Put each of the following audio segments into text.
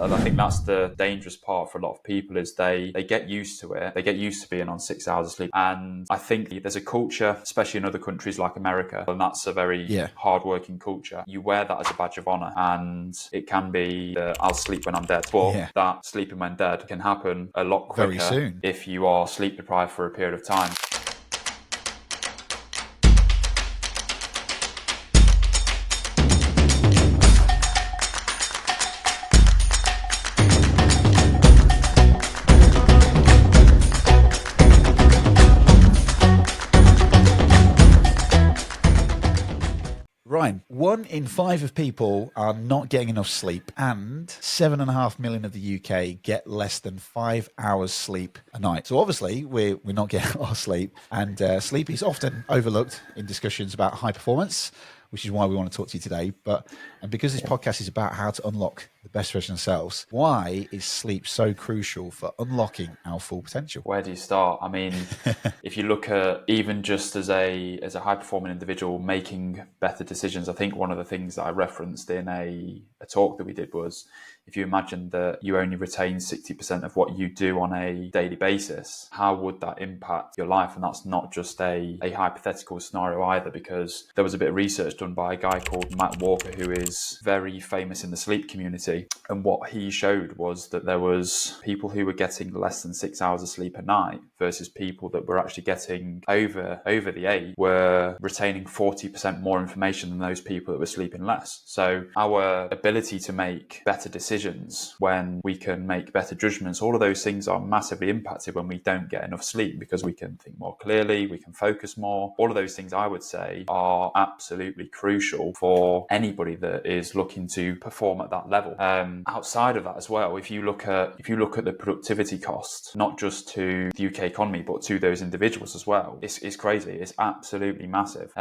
And I think that's the dangerous part for a lot of people is they get used to it. They get used to being on 6 hours of sleep. And I think there's a culture, especially in other countries like America, and that's a very hardworking culture. You wear that as a badge of honor, and it can be I'll sleep when I'm dead. But that sleeping when dead can happen a lot quicker very soon if you are sleep deprived for a period of time. Ryan, 1 in 5 of people are not getting enough sleep, and 7.5 million of the UK get less than 5 hours sleep a night. So obviously we're not getting our sleep, and sleep is often overlooked in discussions about high performance, which is why we want to talk to you today. And because this podcast is about how to unlock the best version of ourselves, why is sleep so crucial for unlocking our full potential? Where do you start? I mean, if you look at even just as a high performing individual making better decisions, I think one of the things that I referenced in a talk that we did was, if you imagine that you only retain 60% of what you do on a daily basis, how would that impact your life? And that's not just a hypothetical scenario either, because there was a bit of research done by a guy called Matt Walker, who is very famous in the sleep community. And what he showed was that there was people who were getting less than 6 hours of sleep a night versus people that were actually getting over the 8 were retaining 40% more information than those people that were sleeping less. So our ability to make better decisions, when we can make better judgments, all of those things are massively impacted when we don't get enough sleep, because we can think more clearly, we can focus more. All of those things, I would say, are absolutely crucial for anybody that is looking to perform at that level. Outside of that as well, if you look at the productivity cost, not just to the UK economy but to those individuals as well, it's crazy. It's absolutely massive.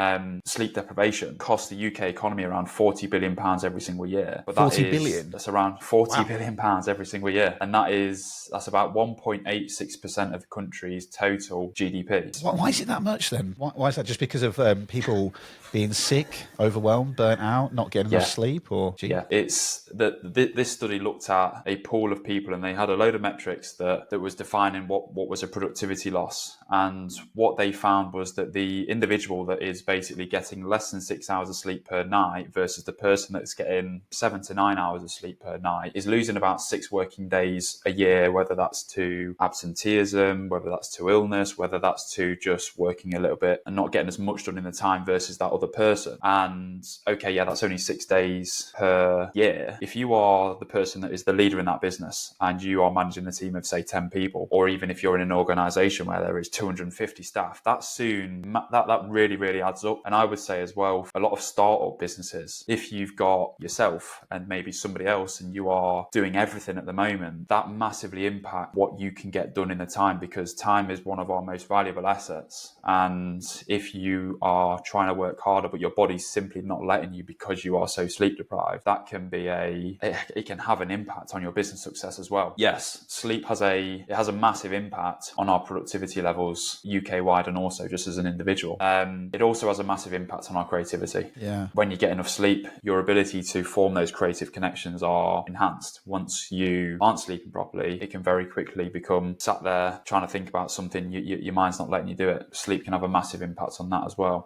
Sleep deprivation costs the UK economy around £40 billion every single year. But that's around £40 billion every single year, and that's about 1.86% of the country's total GDP. Why is it that much then? Why is that? Just because of people being sick, overwhelmed, burnt out, not getting enough sleep? Or it's that this study looked at a pool of people, and they had a load of metrics that was defining what was a productivity loss. And what they found was that the individual that is basically getting less than 6 hours of sleep per night versus the person that's getting 7 to 9 hours of sleep per night is losing about 6 working days a year, whether that's to absenteeism, whether that's to illness, whether that's to just working a little bit and not getting as much done in the time versus that other person. And that's only 6 days per year. If you are the person that is the leader in that business and you are managing a team of, say, 10 people, or even if you're in an organization where there is 250 staff, that really, really adds up. And I would say as well, a lot of startup businesses, if you've got yourself and maybe somebody else and you are doing everything at the moment, that massively impact what you can get done in the time, because time is one of our most valuable assets. And if you are trying to work harder but your body's simply not letting you because you are so sleep deprived, that can be it can have an impact on your business success as well. Yes, sleep has a massive impact on our productivity levels UK wide and also just as an individual. It also has a massive impact on our creativity. When you get enough sleep, your ability to form those creative connections are enhanced. Once you aren't sleeping properly, it can very quickly become sat there trying to think about something, your mind's not letting you do it. Sleep can have a massive impact on that as well.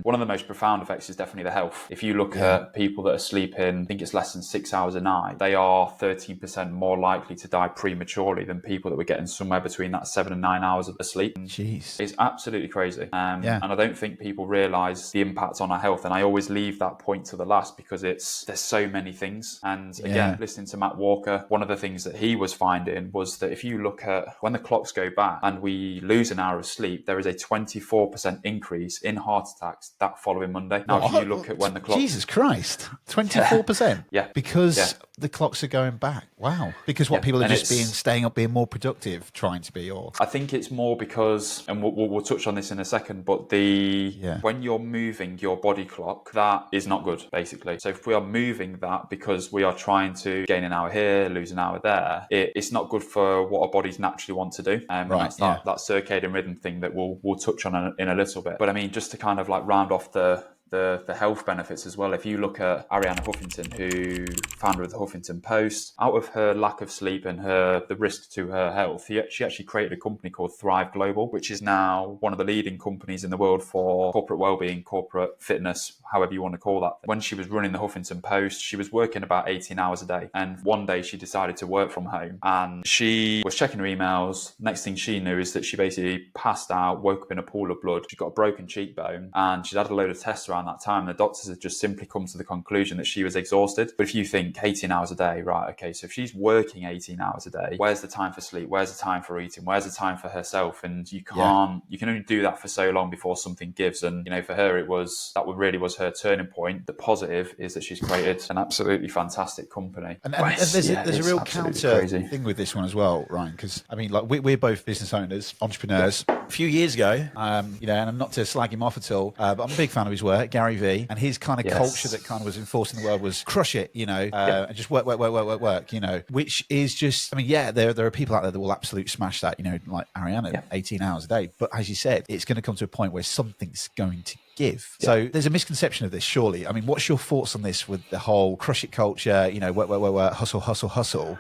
One of the most profound effects is definitely the health. If you look at people that are sleeping, I think it's less than 6 hours a night, they are 13% more likely to die prematurely than people that were getting somewhere between that 7 and 9 hours of sleep. Jeez. It's absolutely crazy. And I don't think people realise the impact on our health. And I always leave that point to the last because there's so many things. And again, listening to Matt Walker, one of the things that he was finding was that if you look at when the clocks go back and we lose an hour of sleep, there is a 24% increase in heart attacks that following Monday. Now, if you look at when the clocks... Jesus Christ, 24%? Because the clocks are going back. Wow. Because people are just staying up, being more productive, trying to be, or... I think it's more because, and we'll touch on this in a second, but when you're moving your body clock, that is not good, basically. So if we are moving that because we are trying to gain an hour here, lose an hour there, it's not good for what our bodies naturally want to do. That's that circadian rhythm thing that we'll touch on in a little bit. But I mean, just to kind of like round off the the health benefits as well. If you look at Arianna Huffington, who founder of the Huffington Post, out of her lack of sleep and the risk to her health, she actually created a company called Thrive Global, which is now one of the leading companies in the world for corporate well-being, corporate fitness, however you want to call that. When she was running the Huffington Post, she was working about 18 hours a day. And one day she decided to work from home, and she was checking her emails. Next thing she knew is that she basically passed out, woke up in a pool of blood. She got a broken cheekbone, and she'd had a load of tests around that time. The doctors had just simply come to the conclusion that she was exhausted. But if you think 18 hours a day, right, okay, so if she's working 18 hours a day, where's the time for sleep? Where's the time for eating? Where's the time for herself? And you can only do that for so long before something gives. And, you know, for her, that really was her turning point. The positive is that she's created an absolutely fantastic company. And there's a real counter thing with this one as well, Ryan, because I mean, like we're both business owners, entrepreneurs. A few years ago, and I'm not to slag him off at all, but I'm a big fan of his work, Gary Vee, and his kind of culture that kind of was enforced in the world was crush it, and just work, which is just, I mean, there are people out there that will absolutely smash that, like Arianna, 18 hours a day. But as you said, it's going to come to a point where something's going to give. So there's a misconception of this, surely. I mean, what's your thoughts on this with the whole crush it culture, work, hustle.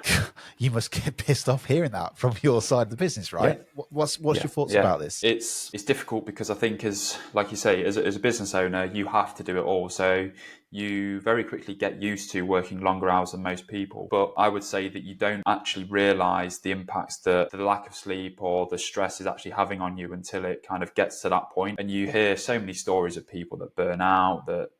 You must get pissed off hearing that from your side of the business, right? What's your thoughts about this? It's difficult because I think, like you say, as a business owner, you have to do it all. So you very quickly get used to working longer hours than most people. But I would say that you don't actually realize the impacts that the lack of sleep or the stress is actually having on you until it kind of gets to that point. And you hear so many stories of people that burn out, that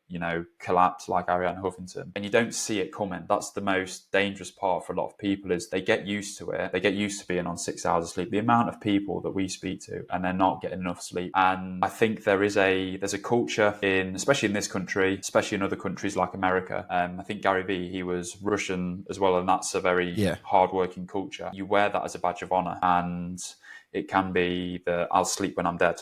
collapse, like Arianna Huffington, and you don't see it coming. That's the most dangerous part for a lot of people, is they get used to it. They get used to being on 6 hours of sleep. The amount of people that we speak to and they're not getting enough sleep. And I think there's a culture especially in this country, especially in other countries like America. I think Gary Vee, he was Russian as well, and that's a very hardworking culture. You wear that as a badge of honor, and it can be that I'll sleep when I'm dead.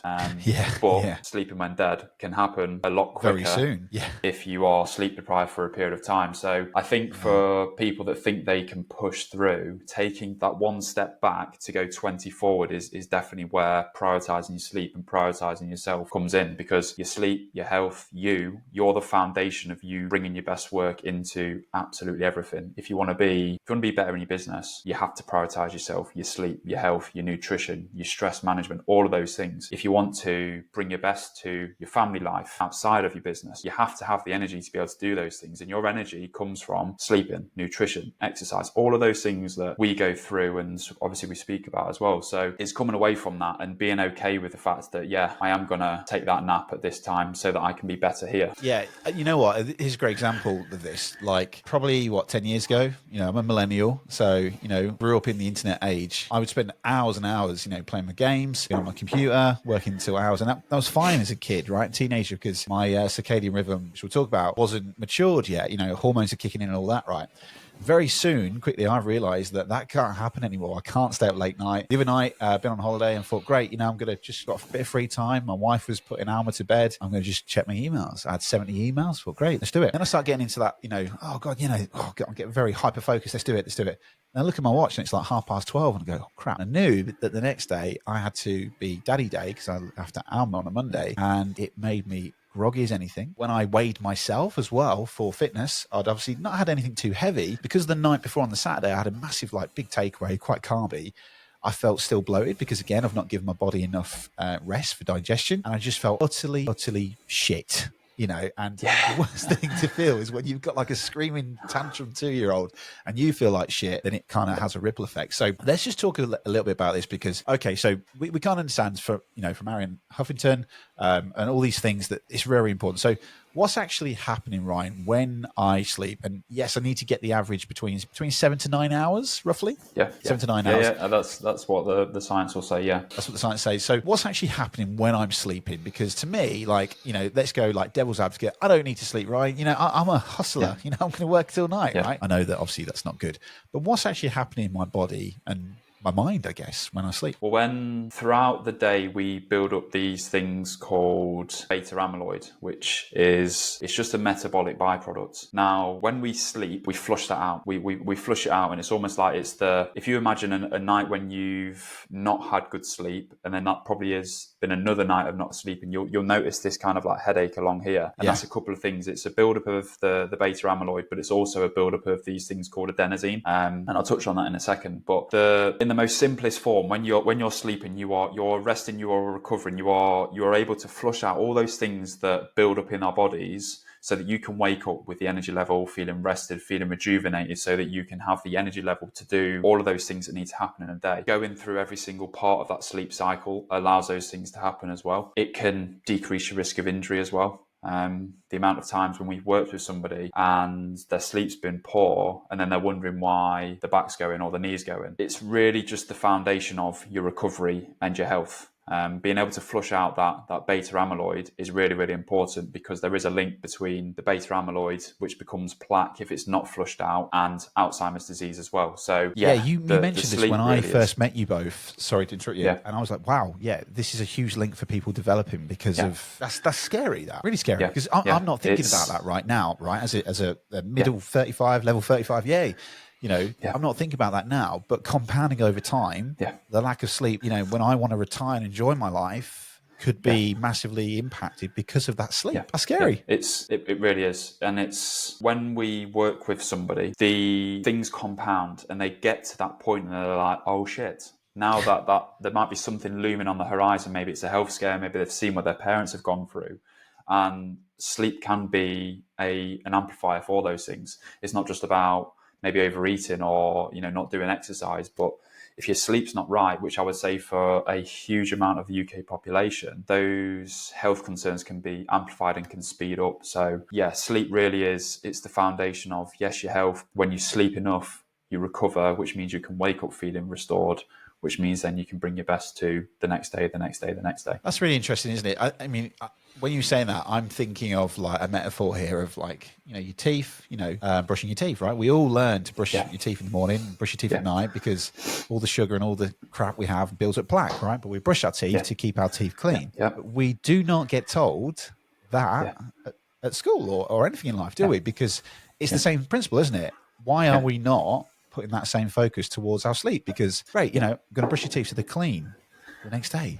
But sleeping when dead can happen a lot quicker very soon. If you are sleep deprived for a period of time. So I think for people that think they can push through, taking that one step back to go 20 forward is definitely where prioritizing your sleep and prioritizing yourself comes in, because your sleep, your health, you're the foundation of you bringing your best work into absolutely everything. If you want to be better in your business, you have to prioritize yourself, your sleep, your health, your nutrition, your stress management, all of those things. If you want to bring your best to your family life outside of your business, you have to have the energy to be able to do those things. And your energy comes from sleeping, nutrition, exercise, all of those things that we go through and obviously we speak about as well. So it's coming away from that and being okay with the fact that, I am going to take that nap at this time so that I can be better here. Yeah. You know what? Here's a great example of this. Like probably 10 years ago, I'm a millennial. So, grew up in the internet age. I would spend hours and hours, playing my games, being on my computer, working 2 hours. And that was fine as a kid, right? Teenager, because my circadian rhythm, which we'll talk about, wasn't matured yet. Hormones are kicking in and all that, right? Very soon, quickly, I've realised that can't happen anymore. I can't stay up late night. The other night, been on holiday and thought, great, I'm going to just got a bit of free time. My wife was putting Alma to bed. I'm going to just check my emails. I had 70 emails. Thought, great, let's do it. Then I start getting into that, I'm getting very hyper-focused. Let's do it. And I look at my watch and it's like 12:30 and I go, oh, crap. I knew that the next day I had to be daddy day because I have to Alma on a Monday, and it made me groggy as anything. When I weighed myself as well for fitness, I'd obviously not had anything too heavy, because the night before on the Saturday I had a massive big takeaway, quite carby. I felt still bloated because, again, I've not given my body enough rest for digestion, and I just felt utterly shit. And the worst thing to feel is when you've got a screaming tantrum 2-year-old and you feel like shit, then it kind of has a ripple effect. So let's just talk a little bit about this, because, okay, so we can't understand from Arianna Huffington and all these things that it's very important. So what's actually happening, Ryan, when I sleep? And yes, I need to get the average between 7 to 9 hours, roughly. 7 to 9 hours. Yeah, that's what the science will say. Yeah, that's what the science says. So what's actually happening when I'm sleeping? Because to me, let's go devil's advocate. I don't need to sleep, right? I'm a hustler. I'm going to work till night, right? I know that obviously that's not good, but what's actually happening in my body, and my mind, I guess, when I sleep. Well, when throughout the day we build up these things called beta amyloid, which is it's just a metabolic byproduct. Now, when we sleep, we flush that out. We flush it out, and it's almost like it's the if you imagine a night when you've not had good sleep, and then that probably has been another night of not sleeping, you'll notice this kind of like headache along here, and that's a couple of things. It's a buildup of the beta amyloid, but it's also a buildup of these things called adenosine, and I'll touch on that in a second. But in the most simplest form, when you're sleeping, you're resting, you are recovering, you are able to flush out all those things that build up in our bodies, so that you can wake up with the energy level, feeling rested, feeling rejuvenated, so that you can have the energy level to do all of those things that need to happen in a day. Going through every single part of that sleep cycle allows those things to happen as well. It can decrease your risk of injury as well. The amount of times when we've worked with somebody and their sleep's been poor and then they're wondering why the back's going or the knee's going, it's really just the foundation of your recovery and your health. Being able to flush out that beta amyloid is really, really important, because there is a link between the beta amyloid, which becomes plaque if it's not flushed out, and Alzheimer's disease as well. So you mentioned this when I first met you both. Sorry to interrupt you. Yeah. And I was like, wow, this is a huge link for people developing, because of that's scary. That really scary, because I'm not thinking about that right now. Right, as a middle 35, level 35. Yay. I'm not thinking about that now, but compounding over time, the lack of sleep, when I want to retire and enjoy my life, could be massively impacted because of that sleep. That's scary. It really is. And it's when we work with somebody, the things compound and they get to that point and they're like, oh shit. Now that there might be something looming on the horizon, maybe it's a health scare, maybe they've seen what their parents have gone through. And sleep can be an amplifier for those things. It's not just about maybe overeating or not doing exercise, but if your sleep's not right, which I would say for a huge amount of the UK population, those health concerns can be amplified and can speed up. So sleep really it's the foundation of your health. When you sleep enough, you recover, which means you can wake up feeling restored, which means then you can bring your best to the next day, the next day, the next day. That's really interesting, isn't it? I mean, when you're saying that, I'm thinking of like a metaphor here of like, your teeth, brushing your teeth, right? We all learn to brush your teeth in the morning, brush your teeth at night, because all the sugar and all the crap we have builds up plaque, right? But we brush our teeth to keep our teeth clean. But we do not get told that at school or anything in life, do we? Because it's the same principle, isn't it? Why are we not putting that same focus towards our sleep? Because, great, going to brush your teeth so they're clean the next day.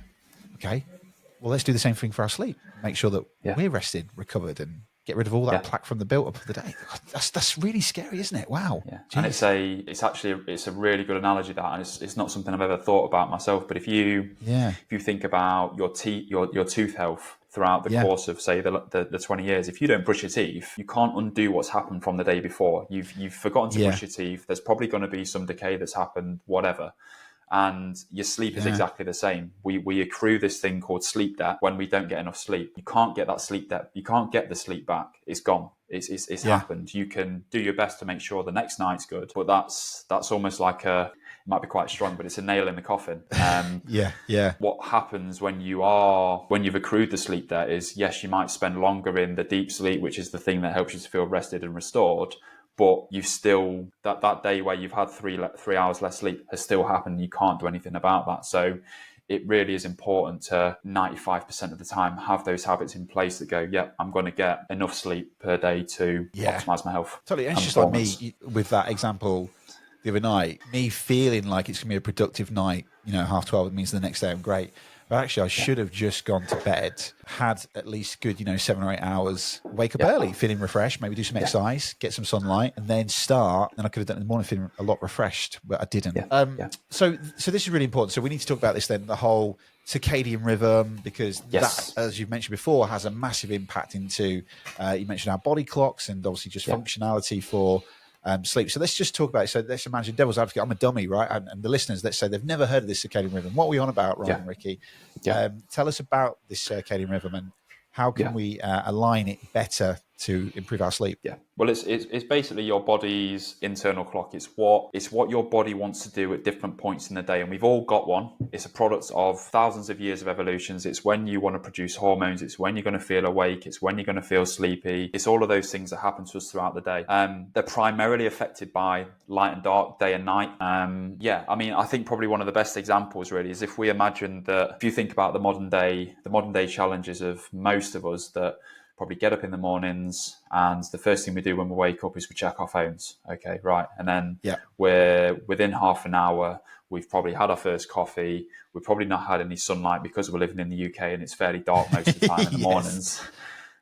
Okay. Well, let's do the same thing for our sleep. Make sure that we're rested, recovered, and get rid of all that plaque from the build-up of the day. That's really scary, isn't it? Wow. Yeah. And it's a really good analogy, that, and it's not something I've ever thought about myself. But if you think about your tooth health throughout the course of, say, the 20 years, if you don't brush your teeth, you can't undo what's happened from the day before. You've forgotten to brush your teeth. There's probably going to be some decay that's happened, whatever. And your sleep is exactly the same. We accrue this thing called sleep debt when we don't get enough sleep. You can't get that sleep debt. You can't get the sleep back. It's gone. It's happened. You can do your best to make sure the next night's good, but that's almost like it might be quite strong, but it's a nail in the coffin. What happens when you've accrued the sleep debt is, yes, you might spend longer in the deep sleep, which is the thing that helps you to feel rested and restored. But you still, that day where you've had 3 hours less sleep has still happened. You can't do anything about that. So it really is important to 95% of the time have those habits in place that go, I'm going to get enough sleep per day to optimize my health. Totally. And it's just like me with that example the other night, me feeling like it's going to be a productive night, 12:30 means the next day I'm great. But actually, I should have just gone to bed, had at least good, 7 or 8 hours, wake up early, feeling refreshed, maybe do some exercise, get some sunlight, and then start. And I could have done it in the morning feeling a lot refreshed, but I didn't. So this is really important. So we need to talk about this then, the whole circadian rhythm, because that, as you've mentioned before, has a massive impact into, you mentioned our body clocks and obviously just functionality for sleep. So let's just talk about it. So let's imagine devil's advocate. I'm a dummy, right? And the listeners, let's say they've never heard of this circadian rhythm. What are we on about, Ryan and Ricky? Tell us about this circadian rhythm and how can we align it better to improve our sleep? Yeah. Well, it's basically your body's internal clock. It's what your body wants to do at different points in the day, and we've all got one. It's a product of thousands of years of evolutions. It's when you want to produce hormones. It's when you're going to feel awake. It's when you're going to feel sleepy. It's all of those things that happen to us throughout the day. They're primarily affected by light and dark, day and night. I think probably one of the best examples really is if we imagine that, if you think about the modern day challenges of most of us, that probably get up in the mornings and the first thing we do when we wake up is we check our phones. Okay, right. And then we're within half an hour, we've probably had our first coffee. We've probably not had any sunlight because we're living in the UK and it's fairly dark most of the time in the mornings.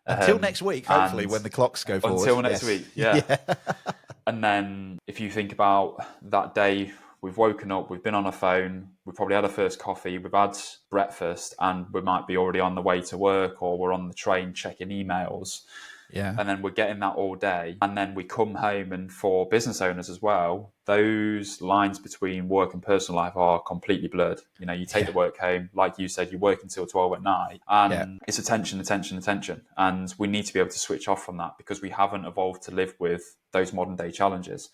Until next week, hopefully, when the clocks go forward. Until next week, yeah. And then if you think about that day, we've woken up, we've been on a phone, we've probably had our first coffee, we've had breakfast, and we might be already on the way to work or we're on the train checking emails. Yeah. And then we're getting that all day. And then we come home, and for business owners as well, those lines between work and personal life are completely blurred. You know, you take the work home, like you said, you work until 12 at night, and it's attention. And we need to be able to switch off from that because we haven't evolved to live with those modern day challenges.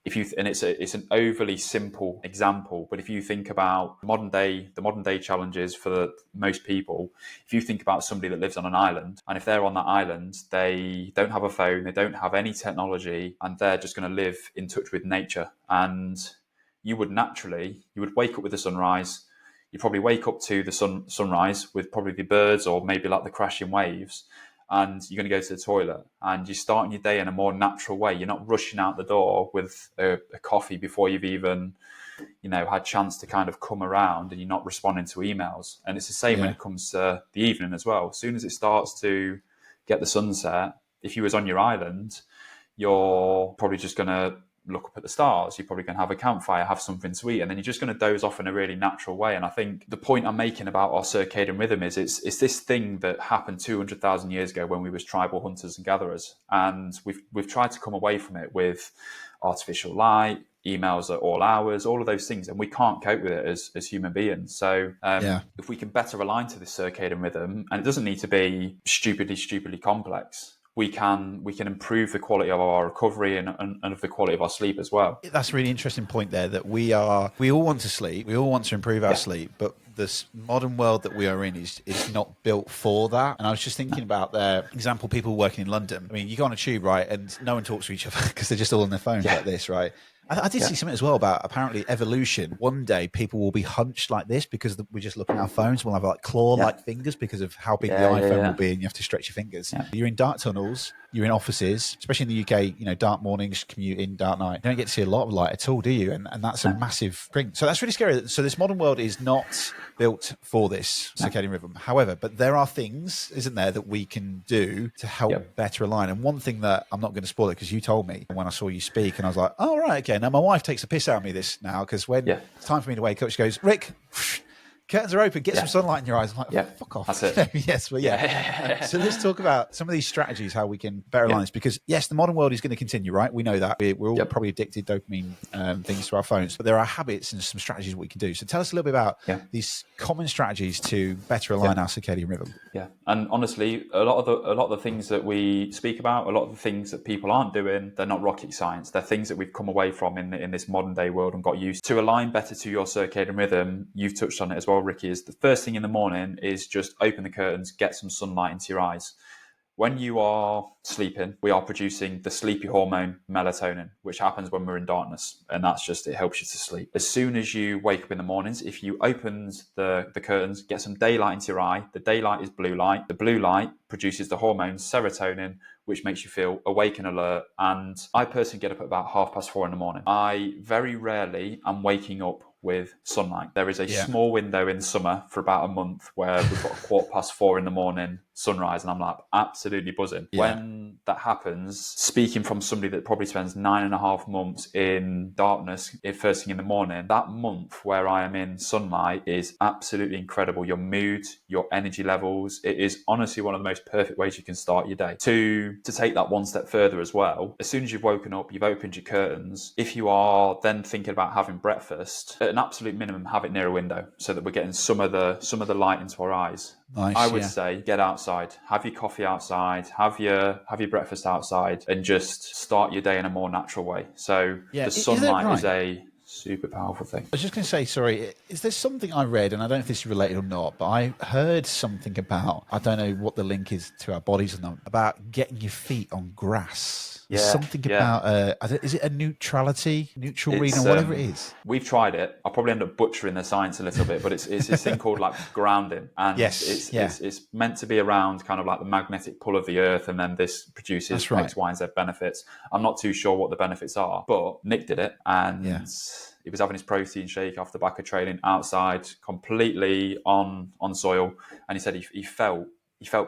It's an overly simple example, but if you think about the modern day challenges for most people, if you think about somebody that lives on an island, and if they're on that island, they don't have a phone, they don't have any technology, and they're just going to live in touch with nature. And you would wake up with the sunrise. You probably wake up to the sunrise with probably the birds or maybe like the crashing waves. And you're going to go to the toilet and you're starting your day in a more natural way. You're not rushing out the door with a coffee before you've even, had chance to kind of come around, and you're not responding to emails. And it's the same when it comes to the evening as well. As soon as it starts to get the sunset, if you was on your island, you're probably just going to look up at the stars. You're probably going to have a campfire, have something to eat, and then you're just going to doze off in a really natural way. And I think the point I'm making about our circadian rhythm is it's this thing that happened 200,000 years ago when we was tribal hunters and gatherers, and we've tried to come away from it with artificial light, emails at all hours, all of those things, and we can't cope with it as human beings. So if we can better align to this circadian rhythm, and it doesn't need to be stupidly complex, we can improve the quality of our recovery and of the quality of our sleep as well. That's a really interesting point there, that we all want to sleep, we all want to improve our sleep, but this modern world that we are in is not built for that. And I was just thinking about the example, people working in London. I mean, you go on a tube, right, and no one talks to each other because they're just all on their phones like this, right? I did see something as well about apparently evolution. One day people will be hunched like this because we're just looking at our phones. We'll have like claw-like fingers because of how big the iPhone will be, and you have to stretch your fingers. You're in dark tunnels, you're in offices, especially in the UK, dark mornings, commuting, dark night. You don't get to see a lot of light at all, do you? And that's a massive thing. So that's really scary. So this modern world is not built for this circadian rhythm. However, but there are things, isn't there, that we can do to help better align. And one thing that, I'm not going to spoil it because you told me when I saw you speak, and I was like, oh, right, okay. Now my wife takes the piss out of me this now, because when it's time for me to wake up, she goes, Rick, curtains are open, get some sunlight in your eyes. I'm like, fuck off. That's it. Yes, but So let's talk about some of these strategies, how we can better align this, because yes, the modern world is going to continue, right? We know that. We're all probably addicted to dopamine things to our phones, but there are habits and some strategies we can do. So tell us a little bit about these common strategies to better align our circadian rhythm. Yeah. And honestly, a lot of the things that we speak about, a lot of the things that people aren't doing, they're not rocket science. They're things that we've come away from in this modern day world and got used to. Align better to your circadian rhythm, you've touched on it as well, Ricky, is the first thing in the morning is just open the curtains, get some sunlight into your eyes. When you are sleeping, we are producing the sleepy hormone melatonin, which happens when we're in darkness. And that's just, it helps you to sleep. As soon as you wake up in the mornings, if you open the curtains, get some daylight into your eye, the daylight is blue light. The blue light produces the hormone serotonin, which makes you feel awake and alert. And I personally get up at about 4:30 in the morning. I very rarely am waking up with sunlight. There is a small window in summer for about a month where we've got 4:15 in the morning sunrise, and I'm like absolutely buzzing. When that happens, speaking from somebody that probably spends 9.5 months in darkness first thing in the morning, that month where I am in sunlight is absolutely incredible. Your mood, your energy levels, it is honestly one of the most perfect ways you can start your day. To take that one step further as well, as soon as you've woken up, you've opened your curtains, if you are then thinking about having breakfast, at an absolute minimum, have it near a window so that we're getting some of the light into our eyes. Nice. I would Yeah. say get outside, have your coffee outside, have your breakfast outside, and just start your day in a more natural way. So Yeah. the Is that sunlight is right? a super powerful thing. I was just going to say, sorry, is there something I read, and I don't know if this is related or not, but I heard something about, I don't know what the link is to our bodies or not, about getting your feet on grass. There's Yeah, something yeah. about, is it a neutral reading It's or whatever it is? we've tried it. I'll probably end up butchering the science a little bit, but it's this thing called like grounding, and Yes, yeah, it's meant to be around kind of like the magnetic pull of the earth, and then this produces that's right. X, Y, and Z benefits. I'm not too sure what the benefits are, but Nick did it, and Yeah. he was having his protein shake off the back of training outside, completely on soil, and he said he felt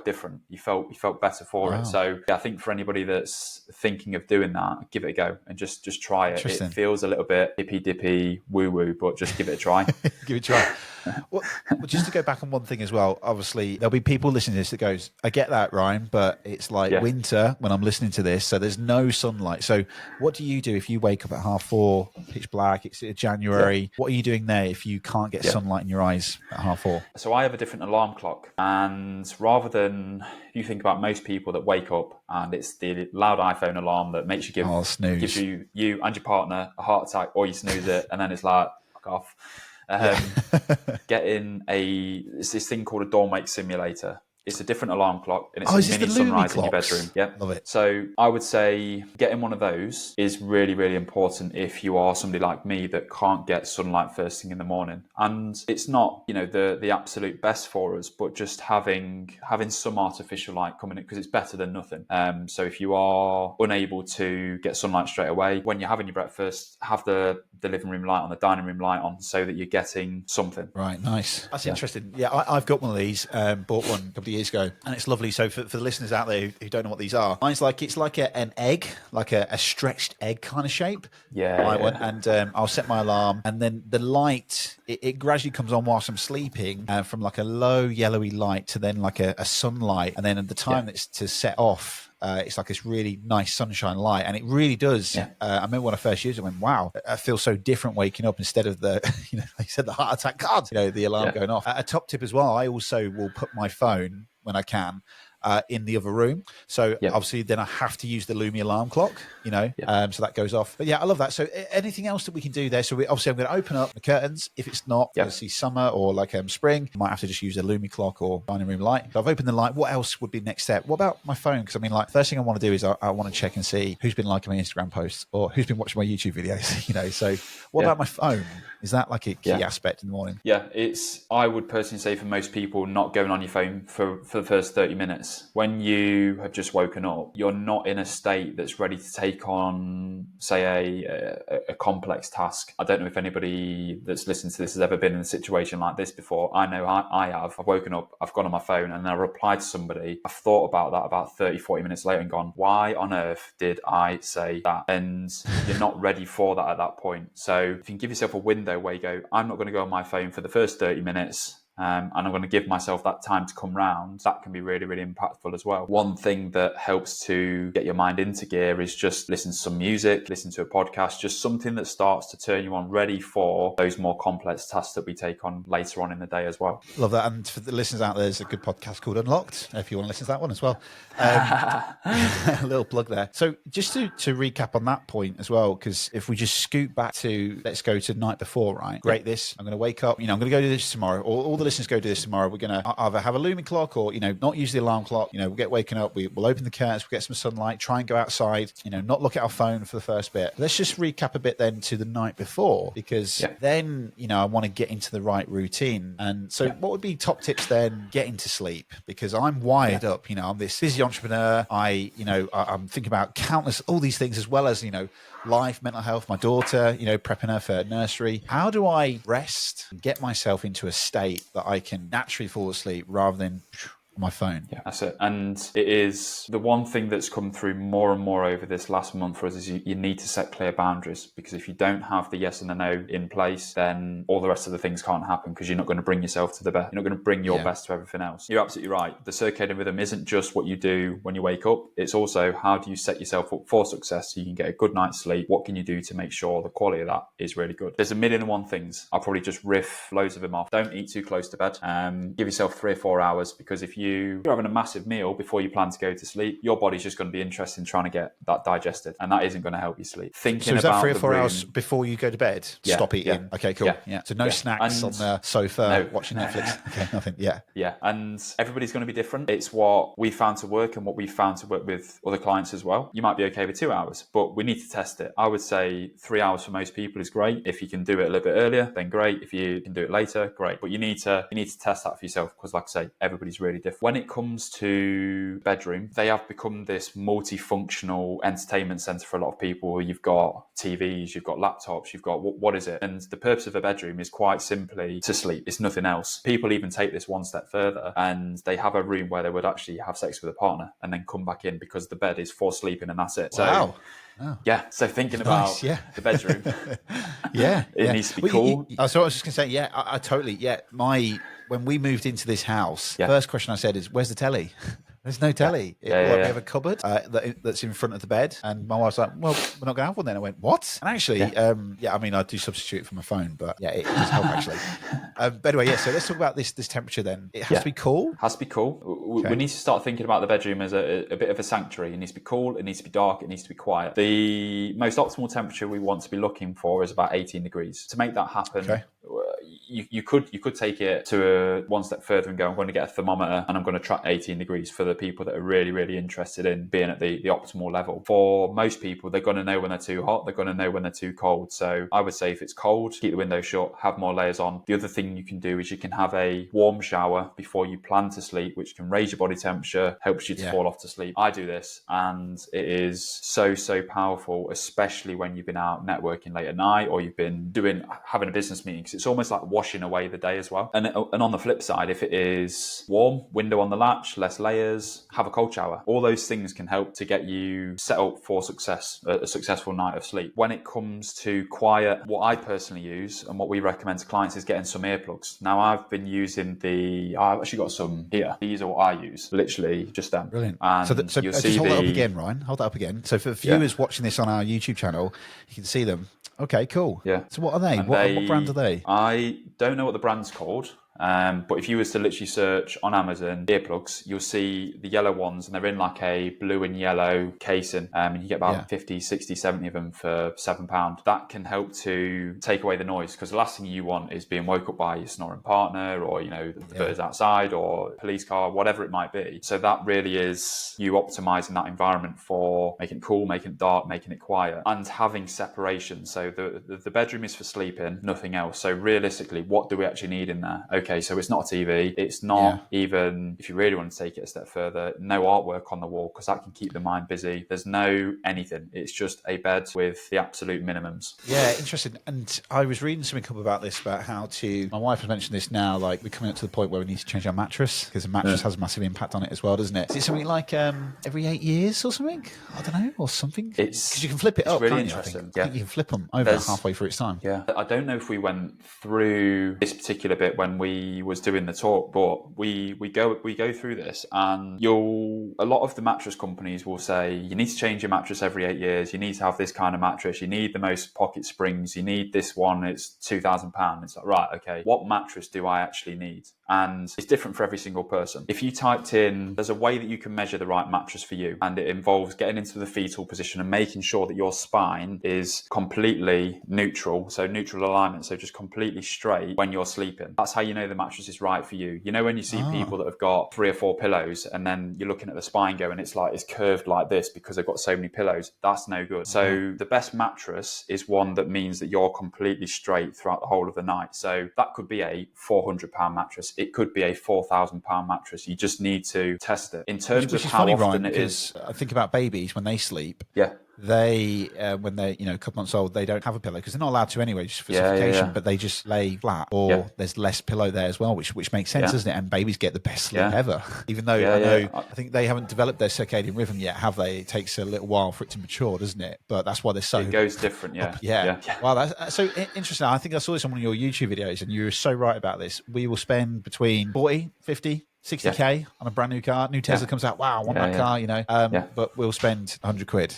different. He felt better for it. Wow. So yeah, I think for anybody that's thinking of doing that, give it a go and just try it. Interesting. It feels a little bit hippy dippy woo woo, but just give it a try. Give it a try. Well, just to go back on one thing as well, obviously there'll be people listening to this that goes, I get that, Ryan, but it's like winter when I'm listening to this, so there's no sunlight. So what do you do if you wake up at 4:30, pitch black, it's January? Yeah. What are you doing there if you can't get sunlight in your eyes at 4:30? So I have a different alarm clock, and rather than you think about most people that wake up and it's the loud iPhone alarm that makes you gives you and your partner a heart attack, or you snooze it and then it's like fuck off. Getting it's this thing called a dawn wake simulator. It's a different alarm clock, and it's a mini sunrise in your bedroom. Yep. Love it. So I would say getting one of those is really, really important if you are somebody like me that can't get sunlight first thing in the morning. And it's not, the absolute best for us, but just having some artificial light coming in, because it's better than nothing. So if you are unable to get sunlight straight away, when you're having your breakfast, have the living room light on, the dining room light on, so that you're getting something. Right, nice. That's interesting. Yeah, I've got one of these, bought one a couple of years ago, and it's lovely. So for the listeners out there who don't know what these are, mine's it's like an egg, like a stretched egg kind of shape. Yeah. One, and I'll set my alarm, and then the light, it gradually comes on whilst I'm sleeping, from like a low yellowy light to then like a sunlight, and then at the time that's to set off, it's like this really nice sunshine light, and it really does. Yeah. I remember when I first used it, I went, wow, I feel so different waking up instead of the, like you said, the heart attack card, the alarm going off. A top tip as well, I also will put my phone, when I can, in the other room. So obviously then I have to use the Lumi alarm clock, so that goes off. But yeah, I love that. So anything else that we can do there? So obviously I'm going to open up the curtains. If it's not obviously summer or like spring, I might have to just use a Lumi clock or dining room light. So I've opened the light. What else would be next step? What about my phone? Because first thing I want to do is I want to check and see who's been liking my Instagram posts or who's been watching my YouTube videos, So what about my phone? Is that like a key aspect in the morning? Yeah, I would personally say for most people, not going on your phone for the first 30 minutes. When you have just woken up, you're not in a state that's ready to take on, say, a complex task. I don't know if anybody that's listened to this has ever been in a situation like this before. I know I have. I've woken up, I've gone on my phone, and I replied to somebody. I've thought about that about 30, 40 minutes later and gone, why on earth did I say that? And you're not ready for that at that point. So if you can give yourself a window where you go, I'm not going to go on my phone for the first 30 minutes, and I'm going to give myself that time to come round, that can be really, really impactful as well. One thing that helps to get your mind into gear is just listen to some music, listen to a podcast, just something that starts to turn you on, ready for those more complex tasks that we take on later on in the day as well. Love that. And for the listeners out there, there's a good podcast called Unlocked, if you want to listen to that one as well. A little plug there. So just to recap on that point as well, because if we just scoot back to, let's go to the night before, right? Great, this, I'm going to wake up, I'm going to go do this tomorrow, or all the listeners go do this tomorrow. We're going to either have a Lumi clock or, not use the alarm clock. We'll get waken up, we'll open the curtains, we'll get some sunlight, try and go outside, not look at our phone for the first bit. Let's just recap a bit then to the night before, because then, I want to get into the right routine. And so what would be top tips then getting to sleep? Because I'm wired up, I'm this busy entrepreneur. I'm thinking about all these things as well as, life, mental health, my daughter, prepping her for nursery. How do I rest and get myself into a state that I can naturally fall asleep rather than on my phone. Yeah, that's it. And it is the one thing that's come through more and more over this last month for us is you need to set clear boundaries, because if you don't have the yes and the no in place, then all the rest of the things can't happen, because you're not going to bring yourself to the best. You're not going to bring your best to everything else. You're absolutely right. The circadian rhythm isn't just what you do when you wake up. It's also how do you set yourself up for success so you can get a good night's sleep. What can you do to make sure the quality of that is really good? There's a million and one things. I'll probably just riff loads of them off. Don't eat too close to bed. Give yourself 3 or 4 hours, because if you're having a massive meal before you plan to go to sleep, your body's just going to be interested in trying to get that digested, and that isn't going to help you sleep. Thinking so is that about 3 or 4 room, hours before you go to bed? Yeah, Stop eating. yeah. Okay, cool. Yeah. So no snacks And on the sofa no. watching Netflix. Okay, nothing. Yeah. Yeah, and everybody's going to be different. It's what we found to work and what we found to work with other clients as well. You might be okay with 2 hours, but we need to test it. I would say 3 hours for most people is great. If you can do it a little bit earlier, then great. If you can do it later, great. But you need to test that for yourself, because like I say, everybody's really different. When it comes to bedroom, they have become this multifunctional entertainment center for a lot of people. You've got TVs, you've got laptops, you've got what is it? And the purpose of a bedroom is quite simply to sleep. It's nothing else. People even take this one step further, and they have a room where they would actually have sex with a partner and then come back in, because the bed is for sleeping and that's it. Wow. So, yeah. So thinking about the bedroom, it needs to be cool. So I was just going to say, I totally, when we moved into this house, first question I said is, where's the telly? There's no telly. We have a cupboard that's in front of the bed. And my wife's like, well, we're not going to have one then. I went, what? And actually, I mean, I do substitute it for my phone, but it does help actually. But anyway, so let's talk about this temperature then. It has to be cool? Has to be cool. We need to start thinking about the bedroom as a bit of a sanctuary. It needs to be cool, it needs to be dark, it needs to be quiet. The most optimal temperature we want to be looking for is about 18 degrees. To make that happen, you could take it to one step further and go, I'm going to get a thermometer and I'm going to track 18 degrees for the people that are really, really interested in being at the optimal level. For most people, they're going to know when they're too hot, they're going to know when they're too cold. So I would say if it's cold, keep the window shut, have more layers on. The other thing you can do is you can have a warm shower before you plan to sleep, which can raise your body temperature, helps you to fall off to sleep. I do this and it is so powerful, especially when you've been out networking late at night or you've been having a business meeting, because it's almost like washing away the day as well. And on the flip side, if it is warm, window on the latch, less layers, have a cold shower. All those things can help to get you set up for success, a successful night of sleep. When it comes to quiet, what I personally use and what we recommend to clients is getting some earplugs. Now I've been using I've actually got some here. These are what I use, literally just them. Brilliant. And so you'll just see hold that up again, Ryan. Hold that up again. So for viewers watching this on our YouTube channel, you can see them. Okay, cool. Yeah. So what are they? What brand are they? I don't know what the brand's called. But if you was to literally search on Amazon earplugs, you'll see the yellow ones, and they're in like a blue and yellow casing. And you get about 50, 60, 70 of them for £7. That can help to take away the noise, because the last thing you want is being woke up by your snoring partner or, the birds outside or police car, whatever it might be. So that really is you optimizing that environment for making it cool, making it dark, making it quiet, and having separation. So the bedroom is for sleeping, nothing else. So realistically, what do we actually need in there? Okay, so it's not a TV. It's not even, if you really want to take it a step further, no artwork on the wall, because that can keep the mind busy. There's no anything. It's just a bed with the absolute minimums. Yeah, interesting. And I was reading something up about this, about how my wife has mentioned this now, like we're coming up to the point where we need to change our mattress, because the mattress has a massive impact on it as well, doesn't it? Is it something like every 8 years or something? I don't know, or something? Because you can flip it up, really can't you? interesting. I think you can flip them over halfway through its time. Yeah. I don't know if we went through this particular bit when we was doing the talk, but we go through this, and a lot of the mattress companies will say you need to change your mattress every 8 years, you need to have this kind of mattress, you need the most pocket springs, you need this one, it's £2,000. It's like, right, okay, what mattress do I actually need? And it's different for every single person. If you typed in, there's a way that you can measure the right mattress for you, and it involves getting into the fetal position and making sure that your spine is completely neutral, so neutral alignment, so just completely straight when you're sleeping. That's how you know the mattress is right for you. When you see people that have got 3 or 4 pillows, and then you're looking at the spine going, it's like it's curved like this because they've got so many pillows. That's no good. So the best mattress is one that means that you're completely straight throughout the whole of the night. So that could be a £400 mattress. It could be a £4,000 mattress. You just need to test it. In terms of how often it is. I think about babies when they sleep. Yeah. they when they're a couple months old, they don't have a pillow because they're not allowed to anyway, just for Yeah, yeah, suffocation. yeah. But they just lay flat, or Yeah. there's less pillow there as well, which makes sense, Yeah. doesn't it? And babies get the best sleep Yeah. ever. Even though Yeah, I know, yeah. I think they haven't developed their circadian rhythm yet, have they? It takes a little while for it to mature, doesn't it? But that's why they're so It goes different. Yeah. yeah. Yeah. Wow, that's so interesting. I think I saw this on one of your YouTube videos, and you were so right about this. We will spend between 40, 50, 60K on a brand new car. New Tesla comes out. Wow, I want that car, Yeah. But we'll spend 100 quid,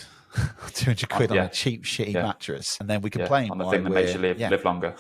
200 quid on a cheap, shitty mattress. And then we complain on the thing that makes you live longer.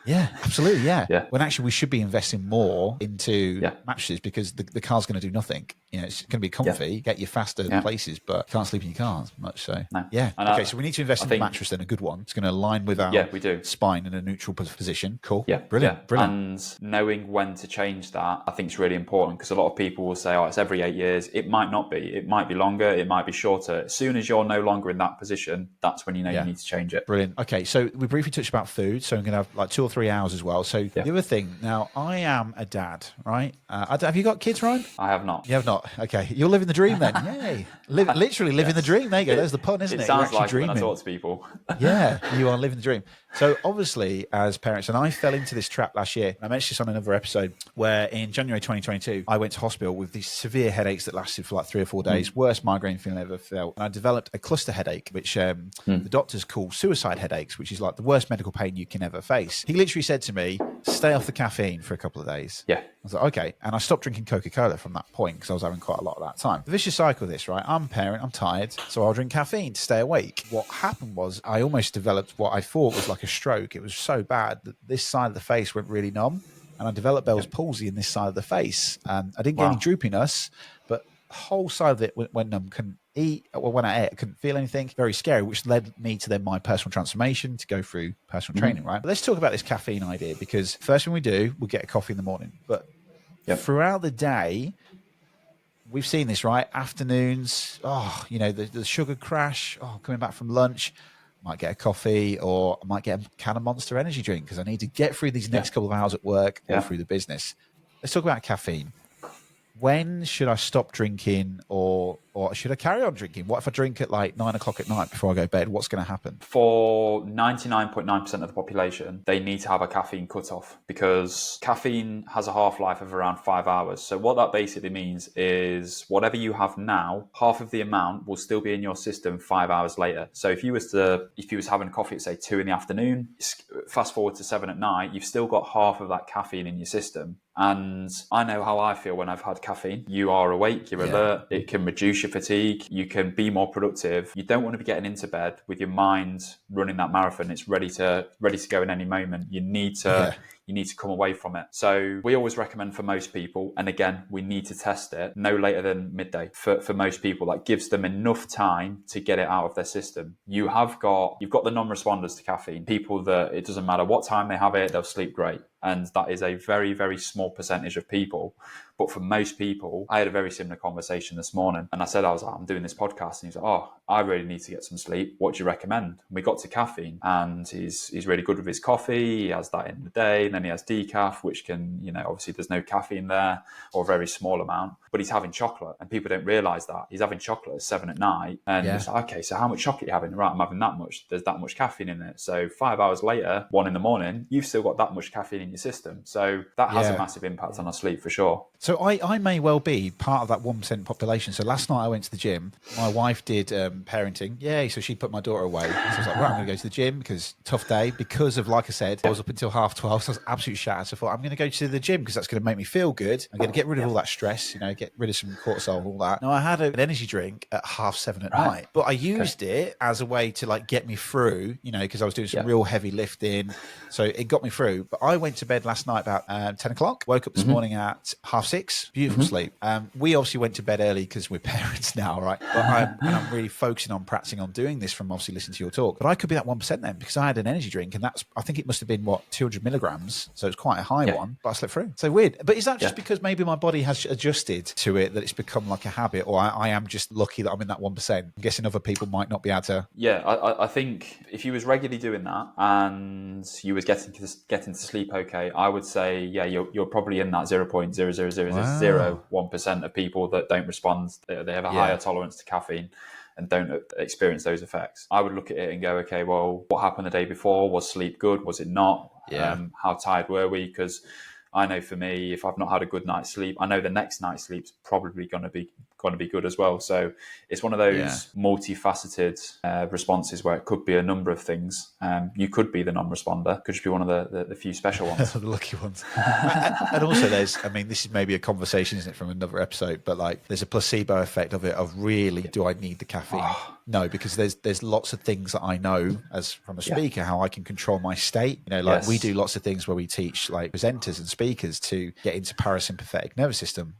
Yeah, absolutely. Yeah. Yeah. When actually we should be investing more into Yeah. mattresses because the car's going to do nothing. It's going to be comfy, get you faster places, but you can't sleep in your car as much. So, No. yeah. And Okay, so we need to invest in a mattress then, a good one. It's going to align with our we do. spine in a neutral position. Cool. Yeah. Brilliant. Yeah. Brilliant. And knowing when to change that, I think is really important because a lot of people will say, oh, it's every 8 years. It might not be. It might be longer. It might be shorter. As soon as you're no longer in that position, that's when you know you need to change it. Brilliant. Okay, so we briefly touched about food, so I'm going to have like 2 or 3 hours as well. So the other thing, now I am a dad, right? Have you got kids, Ryan? I have not. You have not. Okay, you're living the dream then. Yay! Literally living the dream. There you go. There's the pun, isn't it? It sounds like dreaming. when I talk to people. Yeah, you are living the dream. So obviously, as parents, and I fell into this trap last year. I mentioned this on another episode where in January 2022, I went to hospital with these severe headaches that lasted for like 3 or 4 days. Worst migraine feeling I ever felt. And I developed a cluster headache, which the doctors call suicide headaches, which is like the worst medical pain you can ever face. He literally said to me, stay off the caffeine for a couple of days. Yeah. I was like, okay. And I stopped drinking Coca-Cola from that point because I was having quite a lot at that time. The vicious cycle of this, right? I'm a parent, I'm tired, so I'll drink caffeine to stay awake. What happened was I almost developed what I thought was like a stroke. It was so bad that this side of the face went really numb and I developed Bell's palsy in this side of the face. I didn't get any droopiness, but the whole side of it went numb. Couldn't eat. Well, when I ate, I couldn't feel anything. Very scary, which led me to then my personal transformation to go through personal training, right? But let's talk about this caffeine idea because first thing we do, we'll get a coffee in the morning. But throughout the day, we've seen this, right? Afternoons, the sugar crash, coming back from lunch, might get a coffee or I might get a can of Monster energy drink because I need to get through these next couple of hours at work or through the business. Let's talk about caffeine. When should I stop drinking or should I carry on drinking? What if I drink at like 9 o'clock at night before I go to bed? What's going to happen? For 99.9% of the population, they need to have a caffeine cutoff because caffeine has a half-life of around 5 hours. So what that basically means is whatever you have now, half of the amount will still be in your system 5 hours later. So if you was having coffee at say 2 in the afternoon, fast forward to 7 at night, you've still got half of that caffeine in your system. And I know how I feel when I've had caffeine. You are awake, you're alert, it can reduce your fatigue, you can be more productive. You don't want to be getting into bed with your mind running that marathon. It's ready to go in any moment. You need to come away from it. So we always recommend for most people, and again, we need to test it no later than midday for most people. That gives them enough time to get it out of their system. You've got the non-responders to caffeine, people that it doesn't matter what time they have it, they'll sleep great. And that is a very, very small percentage of people. But for most people, I had a very similar conversation this morning. And I said, I'm doing this podcast. And he's like, I really need to get some sleep. What do you recommend? And we got to caffeine and he's really good with his coffee. He has that in the day. And then he has decaf, which can, obviously there's no caffeine there or a very small amount. But he's having chocolate and people don't realize that. He's having chocolate at 7 at night. And it's like, okay, so how much chocolate are you having? Right, I'm having that much. There's that much caffeine in it. So 5 hours later, 1 in the morning, you've still got that much caffeine in your system. So that has a massive impact on our sleep for sure. So I may well be part of that 1% population. So last night I went to the gym. My wife did parenting. Yay. So she put my daughter away. So I was like, right, I'm going to go to the gym because tough day. Because of, like I said, I was up until 12:30. So I was absolutely shattered. So I thought, I'm going to go to the gym because that's going to make me feel good. I'm going to get rid of all that stress, get rid of some cortisol and all that. Now I had an energy drink at 7:30 at night, but I used it as a way to like get me through, because I was doing some real heavy lifting. So it got me through. But I went to bed last night about 10 o'clock, woke up this morning at 6:30, beautiful sleep. We obviously went to bed early because we're parents now, right? But I'm really focusing on practicing on doing this from obviously listening to your talk. But I could be that 1% then because I had an energy drink and I think it must have been 200 milligrams. So it's quite a high one, but I slept through. So weird. But is that just because maybe my body has adjusted to it, that it's become like a habit, or I am just lucky that I'm in that 1%? I'm guessing other people might not be able to. Yeah, I think if you was regularly doing that and you was getting to sleep okay, I would say, you're probably in that 0.00001% of people that don't respond. They have a higher tolerance to caffeine. and don't experience those effects. I would look at it and go, okay, well, what happened the day before? Was sleep good? Was it not? Yeah. How tired were we? Because I know for me, if I've not had a good night's sleep, I know the next night's sleep's probably going to be good as well. So it's one of those multifaceted responses where it could be a number of things. You could be the non-responder, could just be one of the few special ones. The lucky ones. And also there's, I mean, this is maybe a conversation, isn't it, from another episode, but like there's a placebo effect of it, of really, do I need the caffeine? No, because there's lots of things that I know as from a speaker, how I can control my state. You know, like we do lots of things where we teach like presenters and speakers to get into parasympathetic nervous system.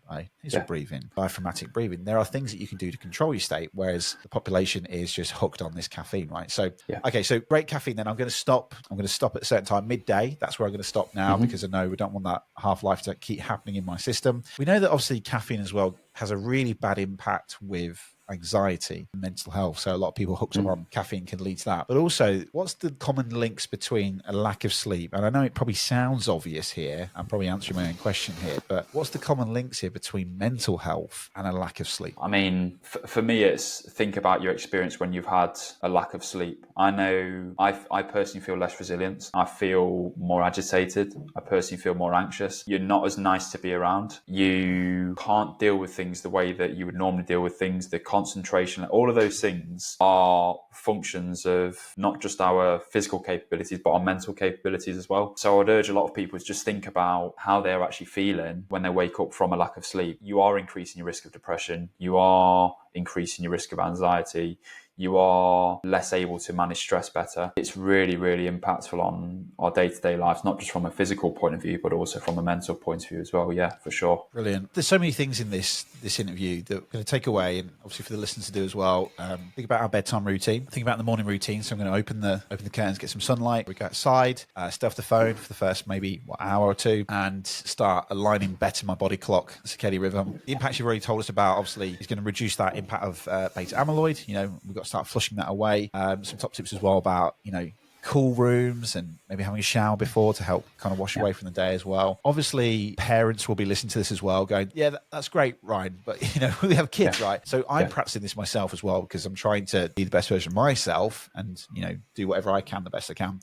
Nasal breathing, diaphragmatic breathing. There are things that you can do to control your state, whereas the population is just hooked on this caffeine, right? So, okay, so great caffeine. Then I'm going to stop. I'm going to stop at a certain time, midday. That's where I'm going to stop now because I know we don't want that half-life to keep happening in my system. We know that obviously caffeine as well has a really bad impact with anxiety and mental health. So a lot of people hooked up on caffeine can lead to that. But also, what's the common links between a lack of sleep? And I know it probably sounds obvious here. I'm probably answering my own question here, but what's the common links here between mental health and a lack of sleep? I mean, for me, it's think about your experience when you've had a lack of sleep. I know I personally feel less resilient. I feel more agitated. I personally feel more anxious. You're not as nice to be around. You can't deal with things the way that you would normally deal with things. The concentration, all of those things are functions of not just our physical capabilities, but our mental capabilities as well. So I'd urge a lot of people to just think about how they're actually feeling when they wake up from a lack of sleep. You are increasing your risk of depression. You are increasing your risk of anxiety. You are less able to manage stress better. It's really, really impactful on our day-to-day lives, not just from a physical point of view, but also from a mental point of view as well. Yeah, for sure. Brilliant. There's so many things in this interview that we're going to take away, and obviously for the listeners to do as well. Think about our bedtime routine. Think about the morning routine. So I'm going to open the curtains, get some sunlight. We go outside, stay off the phone for the first maybe hour or two, and start aligning better my body clock, circadian rhythm. The impacts you've already told us about, obviously, is going to reduce that impact of beta amyloid. You know, we've got to start flushing that away. Some top tips as well about, you know, cool rooms and maybe having a shower before to help kind of wash away from the day as well. Obviously, parents will be listening to this as well going, yeah, that's great, Ryan, but, you know, we have kids, right? So I'm practicing this myself as well because I'm trying to be the best version of myself and, you know, do whatever I can the best I can.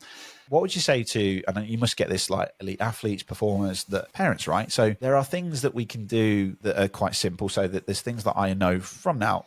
What would you say to, and you must get this, like elite athletes, performers, that parents, right? So there are things that we can do that are quite simple. So that there's things that I know from now,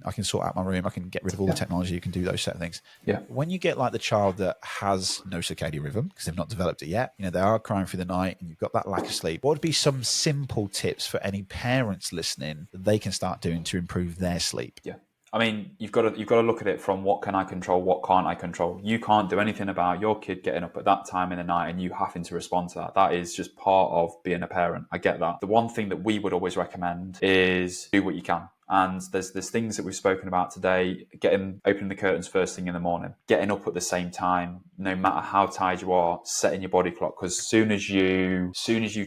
I can sort out my room. I can get rid of all the technology. You can do those set of things. Yeah. When you get like the child that has no circadian rhythm because they've not developed it yet, you know, they are crying through the night and you've got that lack of sleep. What would be some simple tips for any parents listening that they can start doing to improve their sleep? Yeah. I mean, you've got to look at it from what can I control, what can't I control. You can't do anything about your kid getting up at that time in the night and you having to respond to that. That is just part of being a parent. I get that. The one thing that we would always recommend is do what you can. And there's things that we've spoken about today, opening the curtains first thing in the morning, getting up at the same time, no matter how tired you are, setting your body clock. Because soon as you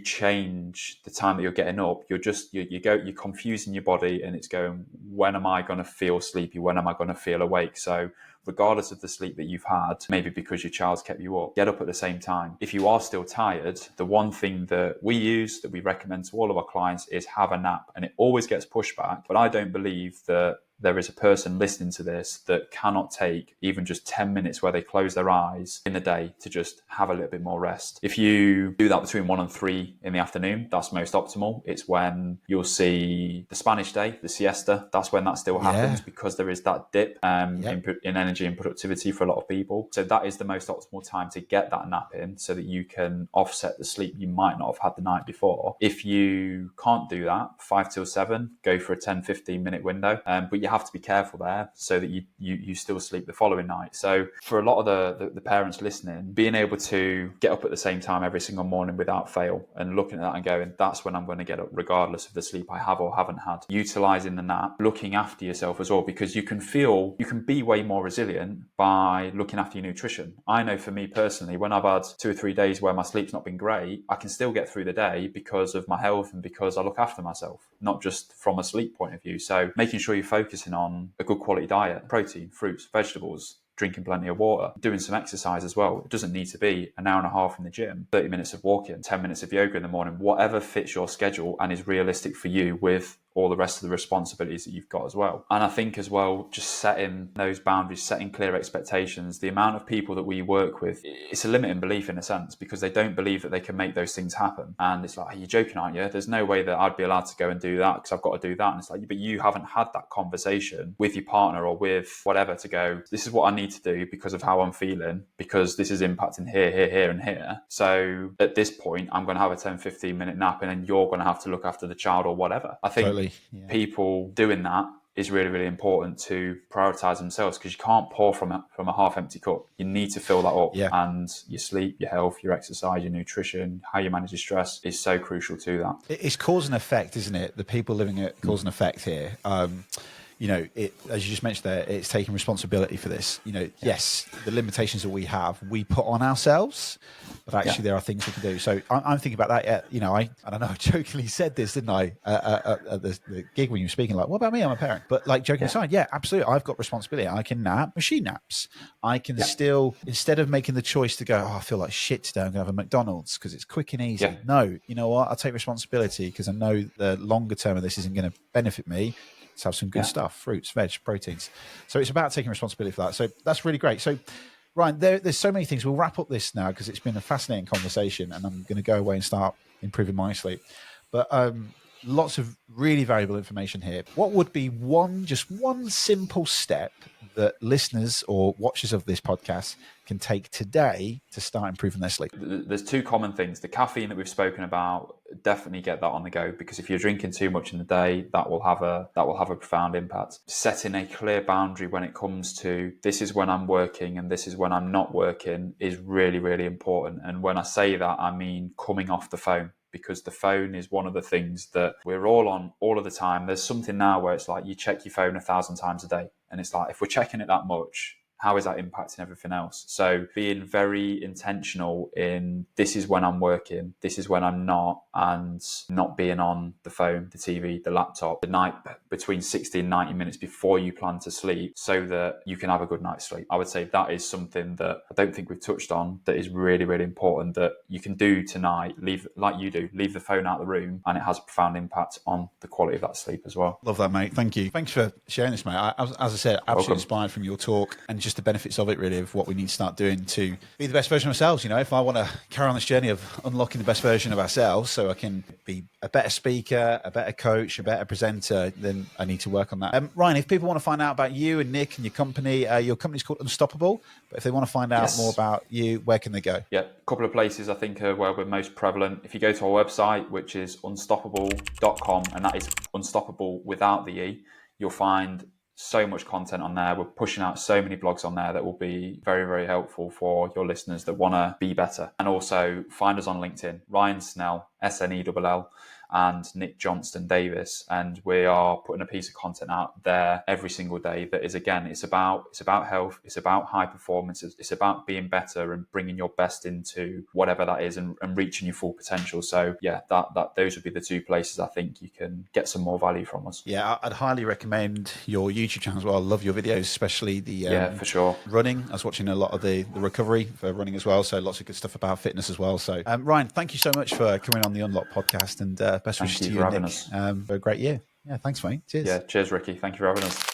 change the time that you're getting up, you're confusing your body and it's going, when am I going to feel sleepy? When am I going to feel awake? So regardless of the sleep that you've had, maybe because your child's kept you up, get up at the same time. If you are still tired, the one thing that we use, that we recommend to all of our clients, is have a nap. And it always gets pushback, but I don't believe that there is a person listening to this that cannot take even just 10 minutes where they close their eyes in the day to just have a little bit more rest. If you do that between 1 and 3 in the afternoon, that's most optimal. It's when you'll see the Spanish day, the siesta. That's when that still happens because there is that dip in energy and productivity for a lot of people. So that is the most optimal time to get that nap in so that you can offset the sleep you might not have had the night before. If you can't do that, 5 till 7, go for a 10-15 minute window. But you have to be careful there so that you still sleep the following night. So for a lot of the parents listening, being able to get up at the same time every single morning without fail and looking at that and going, that's when I'm going to get up regardless of the sleep I have or haven't had. Utilizing the nap, looking after yourself as well, because you can be way more resilient by looking after your nutrition. I know for me personally, when I've had 2 or 3 days where my sleep's not been great, I can still get through the day because of my health and because I look after myself, not just from a sleep point of view. So making sure you're focusing on a good quality diet, protein, fruits, vegetables, drinking plenty of water, doing some exercise as well. It doesn't need to be an hour and a half in the gym, 30 minutes of walking, 10 minutes of yoga in the morning, whatever fits your schedule and is realistic for you with all the rest of the responsibilities that you've got as well. And I think as well, just setting those boundaries, setting clear expectations, the amount of people that we work with, it's a limiting belief in a sense, because they don't believe that they can make those things happen. And it's like, are you joking, aren't you? There's no way that I'd be allowed to go and do that because I've got to do that. And it's like, but you haven't had that conversation with your partner or with whatever to go, this is what I need to do because of how I'm feeling, because this is impacting here, and here. So at this point, I'm going to have a 10-15 minute nap, and then you're going to have to look after the child or whatever. I think people doing that is really, really important to prioritize themselves, because you can't pour from a half empty cup. You need to fill that up. And your sleep, your health, your exercise, your nutrition, how you manage your stress is so crucial to that. It's cause and effect, isn't it? The people living at cause and effect here. You know, as you just mentioned there, it's taking responsibility for this. You know, yes, the limitations that we have, we put on ourselves, but actually there are things we can do. So I'm thinking about that. You know, I don't know, I jokingly said this, didn't I, at the gig when you were speaking, like, what about me? I'm a parent. But like, joking aside, absolutely. I've got responsibility. I can nap, machine naps. I can still, instead of making the choice to go, oh, I feel like shit today, I'm going to have a McDonald's because it's quick and easy. No, you know what? I'll take responsibility because I know the longer term of this isn't going to benefit me. Let's have some good stuff, fruits, veg, proteins. So it's about taking responsibility for that. So that's really great. So Ryan, there's so many things. We'll wrap up this now because it's been a fascinating conversation, and I'm going to go away and start improving my sleep. But lots of really valuable information here. What would be just one simple step that listeners or watchers of this podcast can take today to start improving their sleep? There's two common things. The caffeine that we've spoken about, definitely get that on the go, because if you're drinking too much in the day, that will have a profound impact. Setting a clear boundary when it comes to this is when I'm working and this is when I'm not working is really, really important. And when I say that, I mean coming off the phone, because the phone is one of the things that we're all on all of the time. There's something now where it's like you check your phone 1,000 times a day, and it's like, if we're checking it that much, how is that impacting everything else? So being very intentional in this is when I'm working, this is when I'm not, and not being on the phone, the TV, the laptop, the night between 60 and 90 minutes before you plan to sleep, so that you can have a good night's sleep. I would say that is something that I don't think we've touched on that is really, really important that you can do tonight. Leave the phone out of the room, and it has a profound impact on the quality of that sleep as well. Love that, mate. Thank you. Thanks for sharing this, mate. As I said, absolutely inspired from your talk, and just the benefits of it, really, of what we need to start doing to be the best version of ourselves. You know, if I want to carry on this journey of unlocking the best version of ourselves so I can be a better speaker, a better coach, a better presenter, then I need to work on that. Ryan, if people want to find out about you and Nick and your company's called Unstoppabl, but if they want to find out more about you, where can they go? Yeah, a couple of places I think are where we're most prevalent. If you go to our website, which is unstoppabl.com, and that is unstoppable without the E, you'll find so much content on there. We're pushing out so many blogs on there that will be very, very helpful for your listeners that want to be better. And also find us on LinkedIn, Ryan Snell, Snell, and Nick Johnston Davis, and we are putting a piece of content out there every single day that is, again, it's about health, it's about high performance, it's about being better and bringing your best into whatever that is, and reaching your full potential. So yeah, that those would be the two places I think you can get some more value from us. Yeah, I'd highly recommend your YouTube channel as well. I love your videos, especially the for sure, running. I was watching a lot of the recovery for running as well, so lots of good stuff about fitness as well. So Ryan, thank you so much for coming on the Unlock podcast, and best wishes to you, Nick, for a great year. Yeah, thanks, mate. Cheers. Yeah, cheers, Ricky. Thank you for having us.